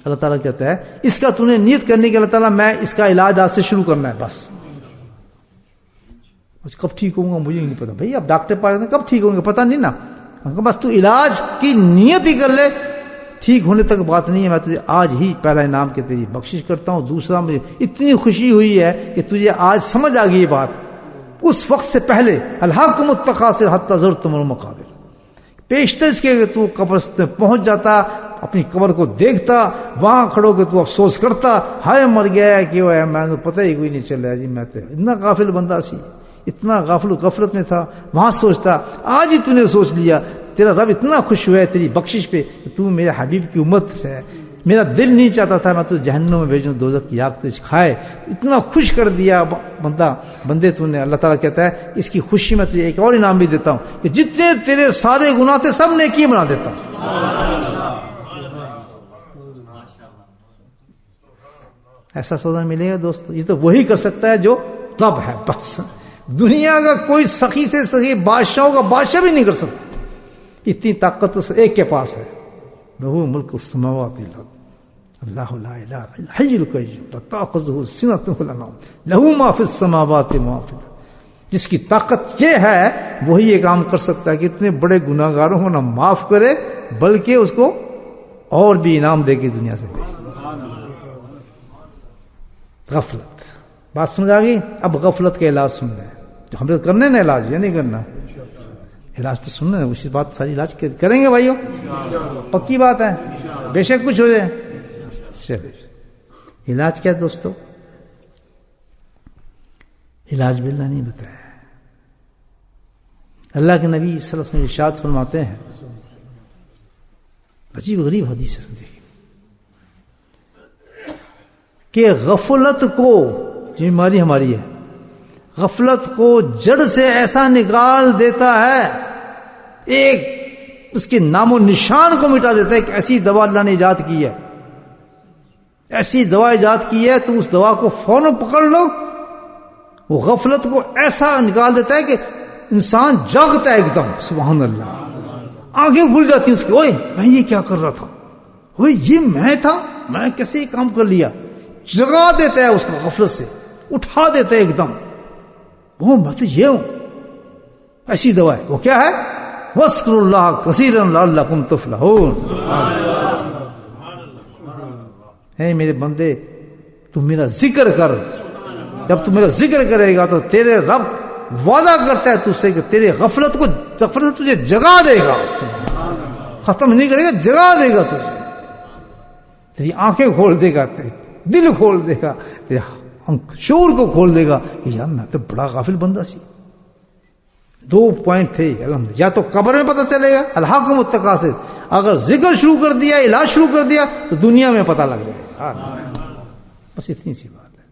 اللہ تعالیٰ کہتا ہے اس کا تو نے نیت کرنے کی، اللہ تعالیٰ میں اس کا علاج آج سے شروع کرنا ہے. بس کب ٹھیک ہوں گا مجھے نہیں پتا. بھائی آپ ڈاکٹر پاس کب ٹھیک ہوں گے پتا نہیں نا. بس تو علاج کی نیت ہی کر لے، ٹھیک ہونے تک بات نہیں ہے. میں تجھے آج ہی پہلا انعام کے تیری بخشش کرتا ہوں. دوسرا مجھے اتنی خوشی ہوئی ہے کہ تجھے آج سمجھ آ گئی یہ بات. اس وقت سے پہلے الحاکم التکاثر حتی زرتم المقابر، پیشتر اس کے تو قبر سے پہنچ جاتا، اپنی قبر کو دیکھتا، وہاں کھڑو کے تو افسوس کرتا، ہائے مر گیا ہے کہ وہ ہے، میں نے پتہ ہی کوئی نہیں چل رہا جی، میں تو اتنا غافل بندہ سی، اتنا غفلت میں تھا. وہاں سوچتا آج ہی تو نے سوچ لیا. تیرا رب اتنا خوش ہوا ہے تیری بخشش پہ کہ تو میرے حبیب کی امت ہے. میرا دل نہیں چاہتا تھا میں تو جہنم میں بھیجوں، دوزخ کی آگ تجھ کھائے. اتنا خوش کر دیا بندے تو نے. اللہ تعالیٰ کہتا ہے اس کی خوشی میں تجھے ایک اور انعام بھی دیتا ہوں کہ جتنے تیرے سارے گناہ تھے سب نیکی بنا دیتا ہوں. ایسا سودا ملے گا دوستو، یہ تو وہی کر سکتا ہے جو رب ہے. بس دنیا کا کوئی سخی سے سخی بادشاہوں کا بادشاہ بھی نہیں کر سکتا. اتنی طاقت اس ایک کے پاس ہے. لہو ملک السماوات والارض اللہ لا الہ الا الحی القیوم لا تأخذہ سنۃ ولا نوم لہ ما فی السماوات وما فی الارض. جس کی طاقت یہ ہے وہی یہ کام کر سکتا ہے کہ اتنے بڑے گناہ گاروں کو نہ معاف کرے بلکہ اس کو اور بھی انعام دے کے دنیا سے بھیج دے. غفلت بات سمجھ آ گئی. اب غفلت کا علاج سن رہے ہیں جو ہم لوگ کرنے نا علاج، یہ نہیں کرنا علاج تو سننا ہے. اسی بات ساری علاج کریں گے بھائیو، پکی بات ہے، بے شک کچھ ہو جائے. علاج کیا دوستو؟ علاج بھی اللہ نہیں بتایا. اللہ کے نبی صلی اللہ علیہ وسلم ارشاد فرماتے ہیں، عجیب غریب حدیث ہے دیکھیں، کہ غفلت کو، یہ بیماری ہماری ہے، غفلت کو جڑ سے ایسا نکال دیتا ہے، ایک اس کے نام و نشان کو مٹا دیتا ہے. کہ ایسی دوا اللہ نے ایجاد کی ہے، ایسی دوا ایجاد کی ہے، تو اس دوا کو فوراً پکڑ لو. وہ غفلت کو ایسا نکال دیتا ہے کہ انسان جاگتا ہے ایک دم. سبحان اللہ، آنکھیں کھل جاتی ہیں اس کی، اوئے میں یہ کیا کر رہا تھا، اوئے یہ میں تھا، میں کیسے یہ کام کر لیا. جگا دیتا ہے اس کو، غفلت سے اٹھا دیتا ہے ایک دم. وہ میں تو یہ ہوں. ایسی دوا ہے، وہ کیا ہے؟ وَاذْكُرُوا اللَّهَ كَثِيرًا لَعَلَّكُمْ تُفْلِحُونَ. اے میرے بندے تم میرا ذکر کر. جب تم میرا ذکر کرے گا تو تیرے رب وعدہ کرتا ہے تجھ سے کہ تیرے غفلت سے تجھے جگا دے گا. ختم نہیں کرے گا، جگا دے گا تجھے. تیری آنکھیں کھول دے گا، تیرے دل کھول دے گا، تیرے شعور کو کھول دے گا. یار میں تو بڑا غافل بندہ سی. 2 پوائنٹ تھے الحمدللہ. یا تو قبر میں پتہ چلے گا الہاکم التکاثر، اگر ذکر شروع کر دیا، علاج شروع کر دیا تو دنیا میں پتہ لگ جائے گا. بس اتنی سی بات ہے،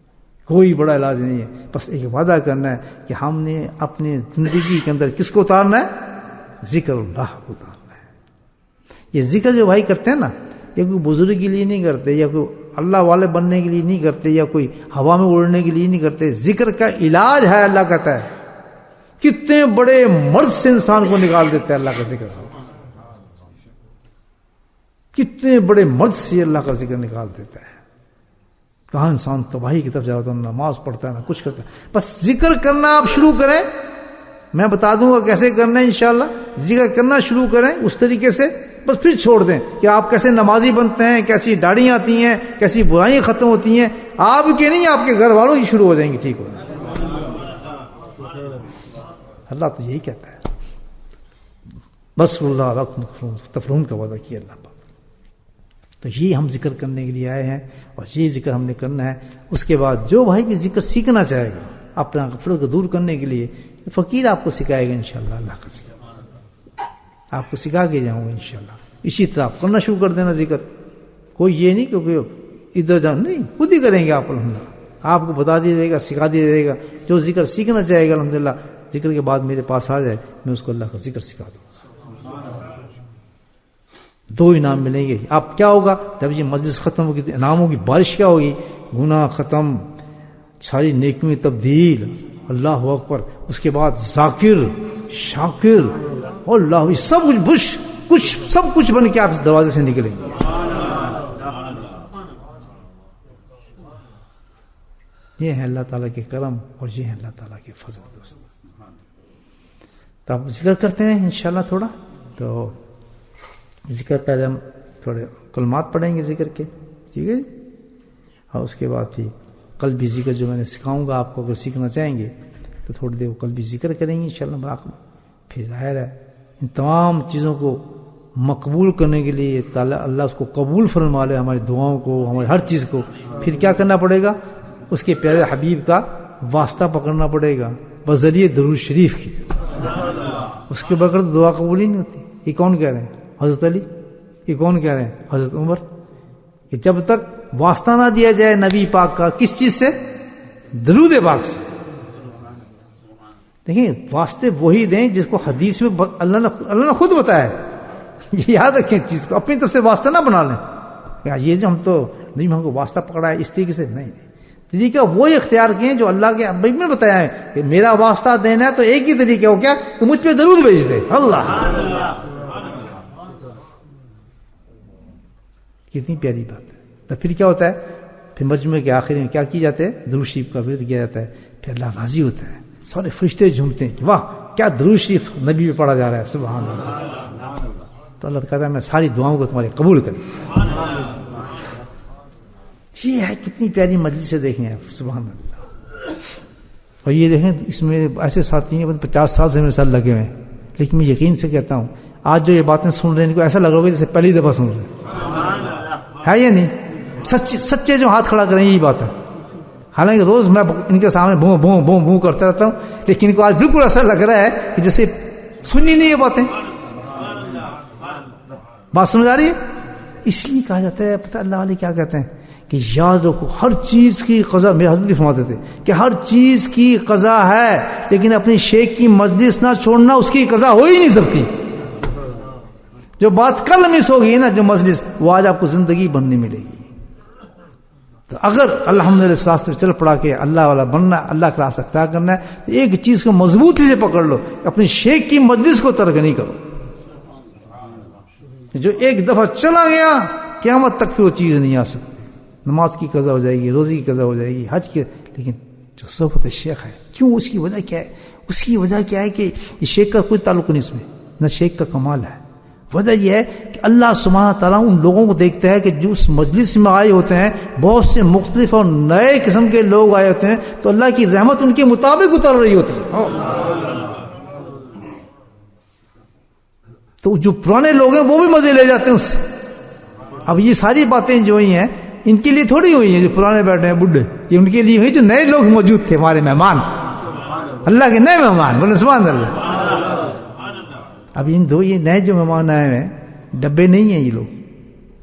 کوئی بڑا علاج نہیں ہے. بس ایک وعدہ کرنا ہے کہ ہم نے اپنے زندگی کے اندر کس کو اتارنا ہے؟ ذکر اللہ کو اتارنا ہے. یہ ذکر جو بھائی کرتے ہیں نا، یہ کوئی بزرگ کے لیے نہیں کرتے، یا کوئی اللہ والے بننے کے لیے نہیں کرتے، یا کوئی ہوا میں اڑنے کے لیے نہیں کرتے. ذکر کا علاج ہے. اللہ کہتا ہے کتنے بڑے مرض سے انسان کو نکال دیتا ہے اللہ کا ذکر. کتنے بڑے مرض سے اللہ کا ذکر نکال دیتا ہے. کہاں انسان تباہی کی طرف جاتا ہے، نماز پڑھتا ہے نہ کچھ کرتا ہے. بس ذکر کرنا آپ شروع کریں، میں بتا دوں گا کیسے کرنا ہے انشاءاللہ. ذکر کرنا شروع کریں اس طریقے سے، بس پھر چھوڑ دیں کہ آپ کیسے نمازی بنتے ہیں، کیسی داڑیاں آتی ہیں، کیسی برائیاں ختم ہوتی ہیں. آپ کے نہیں، آپ کے گھر والوں کی شروع ہو جائیں گی ٹھیک ہو. اللہ تو یہی کہتا ہے، بس اللہ تفلحون کا وعدہ کیا اللہ پاک. تو یہ ہم ذکر کرنے کے لیے آئے ہیں، اور یہ ذکر ہم نے کرنا ہے. اس کے بعد جو بھائی بھی ذکر سیکھنا چاہے گا اپنا غفلت کو دور کرنے کے لیے، فقیر آپ کو سکھائے گا انشاءاللہ. اللہ کا ذکر آپ کو سکھا کے جاؤں گا انشاءاللہ. اسی طرح آپ کرنا شروع کر دینا ذکر. کوئی یہ نہیں کہ ادھر جانا نہیں، خود ہی کریں گے آپ. الحمدللہ آپ کو بتا دیا جائے گا، سکھا دیا جائے گا. جو ذکر سیکھنا چاہے گا الحمدللہ ذکر کے بعد میرے پاس آ جائے، میں اس کو اللہ کا ذکر سکھا دوں. 2 انعام ملیں گے. آپ کیا ہوگا جب یہ مجلس ختم ہوگی تو انعاموں کی بارش کیا ہوگی؟ گناہ ختم، ساری نیکیوں میں تبدیل. اللہ اکبر. اس کے بعد ذاکر، شاکر، اور اللہ سب کچھ سب کچھ بن کے آپ اس دروازے سے نکلیں گے. یہ ہے اللہ تعالیٰ کے کرم، اور یہ ہے اللہ تعالیٰ کے فضل. دوست تو آپ ذکر کرتے ہیں انشاءاللہ تھوڑا. تو ذکر پہلے ہم تھوڑے کلمات پڑھیں گے ذکر کے، ٹھیک ہے جی. اور اس کے بعد پھر قلبی ذکر جو میں نے سکھاؤں گا آپ کو، اگر سیکھنا چاہیں گے تو تھوڑی دیر قلبی ذکر کریں گے انشاءاللہ. پھر ظاہر ہے ان تمام چیزوں کو مقبول کرنے کے لیے تعالیٰ اللہ اس کو قبول فرما لے، ہماری دعاؤں کو، ہماری ہر چیز کو. پھر کیا کرنا پڑے گا؟ اس کے پیارے حبیب کا واسطہ پکڑنا پڑے گا بذریعہ درود شریف کی. اس کے بغیر دعا قبول ہی نہیں ہوتی. یہ کون کہہ رہے ہیں؟ حضرت علی. یہ کون کہہ رہے ہیں؟ حضرت عمر. کہ جب تک واسطہ نہ دیا جائے نبی پاک کا، کس چیز سے؟ درود پاک سے. دیکھیں واسطے وہی دیں جس کو حدیث میں اللہ نے خود بتایا ہے. یہ یاد رکھیں چیز کو، اپنی طرف سے واسطہ نہ بنا لیں. یہ جو ہم تو نہیں، ہم کو واسطہ پکڑا ہے اس طریقے سے نہیں. طریقہ وہی اختیار کیے جو اللہ کے حبیب نے بتایا ہے کہ میرا واسطہ دینا ہے تو ایک ہی طریقہ ہو، کیا؟ تو مجھ پہ درود بھیج دے. اللہ کتنی پیاری بات ہے. تو پھر کیا ہوتا ہے؟ پھر مجموعے کے آخر میں کیا کی جاتے ہے؟ درود شریف کا ورد کیا جاتا ہے. پھر اللہ راضی ہوتا ہے, سارے فرشتے جھومتے ہیں کہ واہ کیا درود شریف نبی پہ پڑھا جا رہا ہے, سبحان اللہ. تو اللہ کہتا ہے میں ساری دعاؤں کو تمہارے قبول کروں. یہ ہے کتنی پیاری مجلس سے دیکھیں آپ, سبحان اللہ. اور یہ دیکھیں اس میں ایسے ساتھی ہیں 50 سال سے میرے ساتھ لگے ہوئے ہیں, لیکن میں یقین سے کہتا ہوں آج جو یہ باتیں سن رہے ہیں ان کو ایسا لگ رہا ہوگا جیسے پہلی دفعہ سن رہے ہیں, ہے یا نہیں؟ سچے جو ہاتھ کھڑا کریں یہی بات ہے. حالانکہ روز میں ان کے سامنے بھوں بھوں بھوں بھوں کرتا رہتا ہوں, لیکن ان کو آج بالکل ایسا لگ رہا ہے کہ جیسے سنی نہیں یہ باتیں. بات سمجھ آ رہی ہے؟ اس لیے کہا جاتا ہے, پتہ اللہ والے کیا کہتے ہیں کہ یاد رکھو ہر چیز کی قضا, میرے حضرت بھی فرماتے تھے کہ ہر چیز کی قضا ہے, لیکن اپنی شیخ کی مجلس نہ چھوڑنا, اس کی قضا ہو ہی نہیں سکتی. جو بات کل مس ہوگی نا, جو مجلس, وہ آج آپ کو زندگی بننے ملے گی. تو اگر الحمدللہ راستہ چل پڑا کہ اللہ والا بننا, اللہ کا راستہ اختیار کرنا ہے, تو ایک چیز کو مضبوطی سے پکڑ لو, اپنی شیخ کی مجلس کو ترک نہیں کرو. جو ایک دفعہ چلا گیا قیامت تک پھر وہ چیز نہیں آ سکتی. نماز کی قضا ہو جائے گی, روزی کی قضا ہو جائے گی, حج کی, لیکن جو صحبت شیخ ہے, کیوں, اس کی وجہ کیا ہے؟ اس کی وجہ کیا ہے کہ یہ شیخ کا کوئی تعلق نہیں اس میں, نہ شیخ کا کمال ہے. وجہ یہ ہے کہ اللہ سبحانہ تعالیٰ ان لوگوں کو دیکھتا ہے کہ جو اس مجلس میں آئے ہوتے ہیں, بہت سے مختلف اور نئے قسم کے لوگ آئے ہوتے ہیں, تو اللہ کی رحمت ان کے مطابق اتر رہی ہوتی ہے. تو جو پرانے لوگ ہیں وہ بھی مزے لے جاتے ہیں اس سے. اب یہ ساری باتیں جو ہوئی ہیں ان کے لیے تھوڑی ہوئی ہیں جو پرانے بیٹھے ہیں بڈھے, یہ ان کے لیے ہوئی جو نئے لوگ موجود تھے, ہمارے مہمان, اللہ کے نئے مہمان, بولے سبحان اللہ. اب ان دو یہ نئے جو مہمان آئے ہیں ڈبے نہیں ہیں یہ لوگ,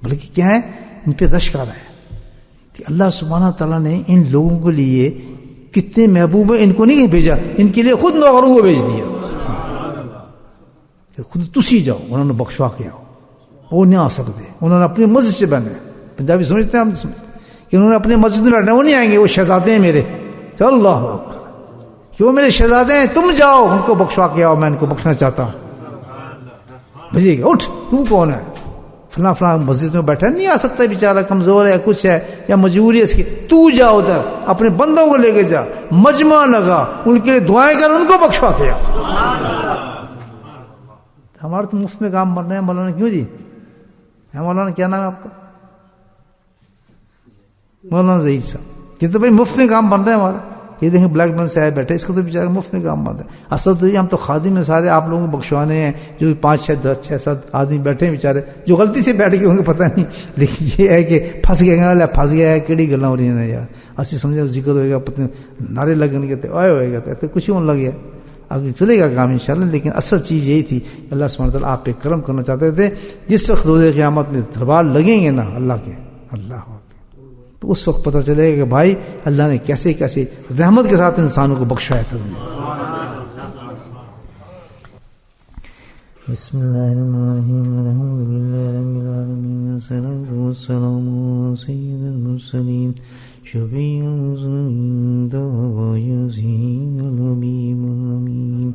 بلکہ کیا ہے, ان پہ رشک آ رہا ہے کہ اللہ سبحانہ تعالیٰ نے ان لوگوں کے لیے کتنے محبوب ہیں, ان کو نہیں بھیجا, ان کے لیے خود نوکروں کو بھیج دیا. خود تسی جاؤ, انہوں نے بخشوا کے آؤ. وہ نہیں آ سکتے, انہوں نے اپنی مسجد سے بنے, پنجابی سمجھتے ہیں, ہم سمجھتے کہ انہوں نے اپنے مسجد میں بیٹھنا, وہ نہیں آئیں گے, وہ شہزادے ہیں میرے, تو اللہ اکبر, کہ وہ میرے شہزادے ہیں, تم جاؤ ان کو بخشوا کے آؤ, میں ان کو بخشنا چاہتا ہوں. بھیجیے گا, اٹھ تو کون ہے, فلاں فلاں مسجد میں بیٹھا, نہیں آ سکتا بیچارہ, کمزور ہے, کچھ ہے, یا مجبوری ہے اس کی, تو جا ادھر اپنے بندوں کو لے کے جا, مجمع لگا, ان کے لیے دعائیں کر, ان کو بخشوا کے آؤ. ہمارے تو مفت میں کام بن رہے ہیں مولانا, کیوں جی, مولانا کیا نام ہے آپ کا؟ مولانا ظہیر صاحب. یہ تو بھائی مفت میں کام بن رہے ہیں ہمارے. یہ دیکھیں بلیک بن سے آئے بیٹھے, اس کو تو بیچارے مفت میں کام بن رہے ہیں. اصل تو یہ ہم تو خادم میں سارے آپ لوگوں کو بخشوانے ہیں, جو 5 6 10 6 7 آدمی بیٹھے ہیں بیچارے, جو غلطی سے بیٹھ گئے ہوں گے پتہ نہیں, لیکن یہ ہے کہ پھنس گئے, پھنس گیا ہے, کیڑی گلاں ہو رہی ہیں یار, اسی سمجھے ذکر ہوئے گا, پتہ نعرے لگنے کے آئے ہوئے گا, تو کچھ ہونے لگ گیا, آگے چلے گا کام انشاءاللہ. لیکن اصل چیز یہی تھی, اللہ سبحانہ تعالیٰ آپ پہ کرم کرنا چاہتے تھے. جس وقت روز قیامت میں دربار لگیں گے نا اللہ کے, اللہ, تو اس وقت پتہ چلے گا کہ بھائی اللہ نے کیسے کیسے رحمت کے ساتھ انسانوں کو بخشایا تھا. بسم اللہ الرحمن الرحیم, الحمدللہ رب العالمین, والصلاۃ والسلام علی سید المرسلین, شفیع المذنبین, یاسین الحبیب الامین.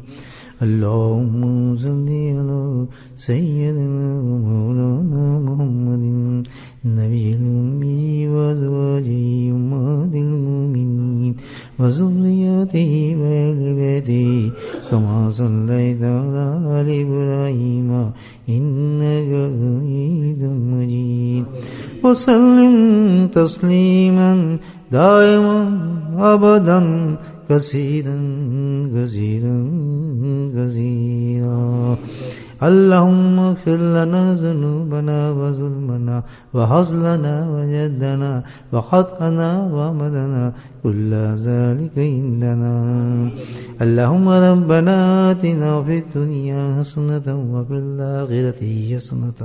اللهم صل على سيدنا ومولانا محمد النبي الأمي وأزواجه أمهات المؤمنين وذريته وآل بيته كما صليت على آل إبراهيم إنك حميد مجيد. وسلم تسليما دائما أبدا كثيرا كثيرا كثيرا. اللهم اغفر لنا ذنوبنا وظلمنا وهزلنا وجدنا وخطأنا وعمدنا كل ذلك عندنا. اللهم ربنا آتنا في الدنيا حسنة وفي الآخرة حسنة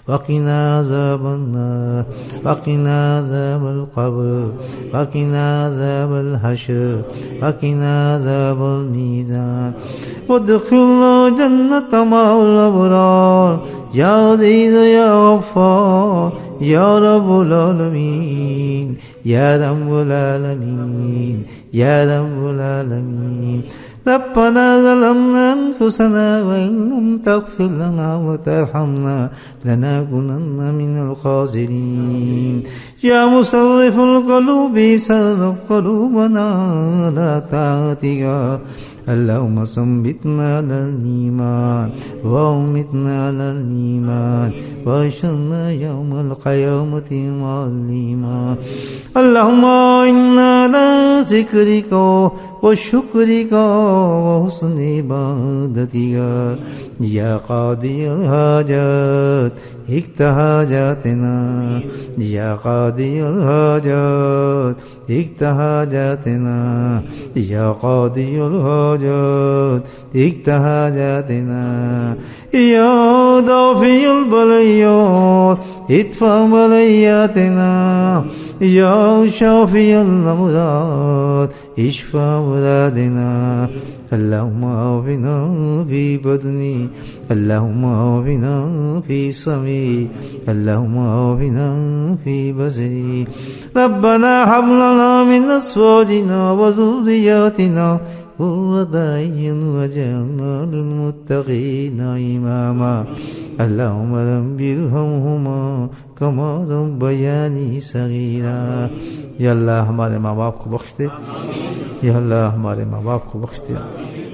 وقنا عذاب النار وقنا عذاب القبر وقنا عذاب الحشر وقنا عذاب الميزان. وادخلنا جنة مع الأبرار يا عزيز يا غفار يا رب العالمين يا رب العالمين يا رب العالمين. ربنا ظلمنا أنفسنا وإن لم تغفر لنا وترحمنا لنكونن من الخاسرين. يا مصرف القلوب صرف قلوبنا على طاعتك. اللهم ثبتنا على الإيمان وأمتنا على الإيمان وأحشرنا يوم القيامة مع الإيمان. اللهم إنا على ذكرك وشكرك وحسن عبادتك. يا قاضي الحاجات اقض حاجاتنا. يا قاضي الحاجات اقض حاجاتنا. يا قاضي الحاجات اقض حاجاتنا. يا دافع البليات ادفع بلياتنا. يا شافي الأمراض اشفى مرادنا. اللهم عافنا في بدني. اللهم عافنا في سمعي. اللهم عافنا في بصري. ربنا هب لنا من أزواجنا وذرياتنا قرة أعين واجعلنا للمتقين إماما. اللهم رب ارحمهما كما ربياني صغيرا. یا اللہ ہمارے ماں باپ کو بخش دے. یا اللہ ہمارے ماں باپ کو بخش دے.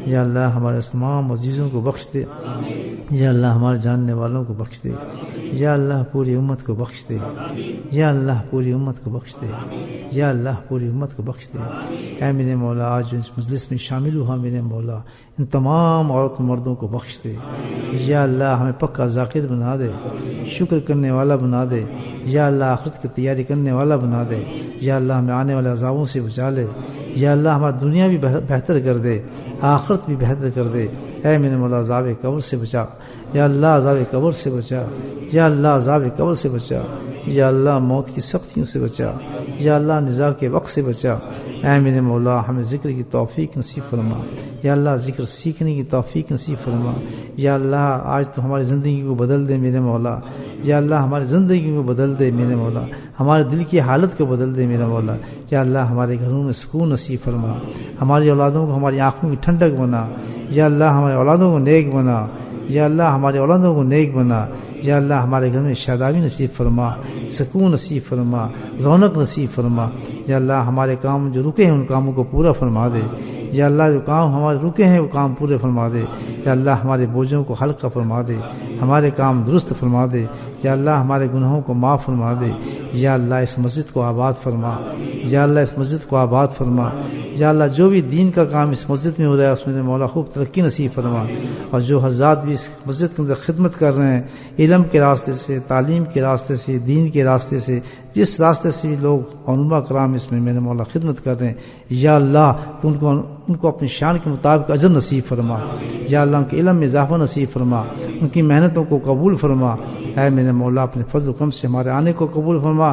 یا اللہ ہمارے تمام عزیزوں کو بخش دے. یا اللہ ہمارے جاننے والوں کو بخش دے. یا اللہ پوری امت کو بخش دے. یا اللہ پوری امت کو بخش دے. یا اللہ پوری امت کو بخش دے. اے میرے مولا آج اس مجلس میں شامل ہوا میرے مولا ان تمام عورت مردوں کو بخش دے. یا اللہ ہمیں پکا ذاکر بنا دے. شکر کرنے والا بنا دے. یا اللہ آخرت کی تیاری کرنے والا بنا دے. یا اللہ ہمیں آنے والے عذابوں سے بچا لے. یا اللہ ہماری دنیا بھی بہتر کر دے آخرت بھی بہتر کر دے. اے میرے مولا عذاب قبر سے بچا. یا اللہ عذاب قبر سے بچا. یا اللہ عذاب قبر سے بچا. یا اللہ موت کی سختیوں سے بچا. یا اللہ نزاع کے وقت سے بچا. اے میرے مولا ہمیں ذکر کی توفیق نصیب فرما. یا اللہ ذکر سیکھنے کی توفیق نصیب فرما. یا اللہ آج تو ہماری زندگی کو بدل دے میرے مولا. یا اللہ ہماری زندگی کو بدل دے میرے مولا. ہمارے دل کی حالت کو بدل دے میرے مولا. یا اللہ ہمارے گھروں میں سکون نصیب فرما. ہماری اولادوں کو ہماری آنکھوں کی ٹھنڈک بنا. یا اللہ ہمارے اولادوں کو نیک بنا. یا اللہ ہمارے اولادوں کو نیک بنا. یا اللہ ہمارے گھر میں شادابی نصیب فرما. سکون نصیب فرما. رونق نصیب فرما. یا اللہ ہمارے کام جو رکے ہیں ان کاموں کو پورا فرما دے. یا اللہ جو کام ہمارے رکے ہیں وہ کام پورے فرما دے. یا اللہ ہمارے بوجھوں کو ہلکا فرما دے. ہمارے کام درست فرما دے. یا اللہ ہمارے گناہوں کو معاف فرما دے. یا اللہ اس مسجد کو آباد فرما. یا اللہ اس مسجد کو آباد فرما. یا اللہ جو بھی دین کا کام اس مسجد میں ہو رہا ہے اس میں مولا خوب ترقی نصیب فرما. اور جو حضرات بھی اس مسجد کے اندر خدمت کر رہے ہیں علم کے راستے سے تعلیم کے راستے سے دین کے راستے سے جس راستے سے لوگ علماء کرام اس میں میرے مولا خدمت کر رہے ہیں یا اللہ تو ان کو اپنی شان کے مطابق اجر نصیب فرما. یا اللہ ان کے علم میں اضافہ نصیب فرما. ان کی محنتوں کو قبول فرما. اے میرے مولا اپنے فضل و کرم سے ہمارے آنے کو قبول فرما.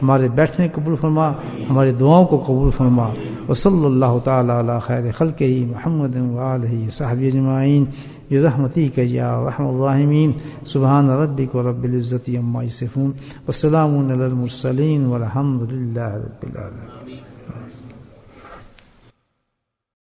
ہمارے بیٹھنے کو قبول فرما. ہماری دعاؤں کو قبول فرما. وصلی اللہ تعالی علی خیر خلقہ محمد وآلہ وصحبہ اجمعین برحمتک یا ارحم الراحمین. سبحان ربک رب العزۃ عما یصفون وسلام علی المرسلین والحمد للہ رب العالمین.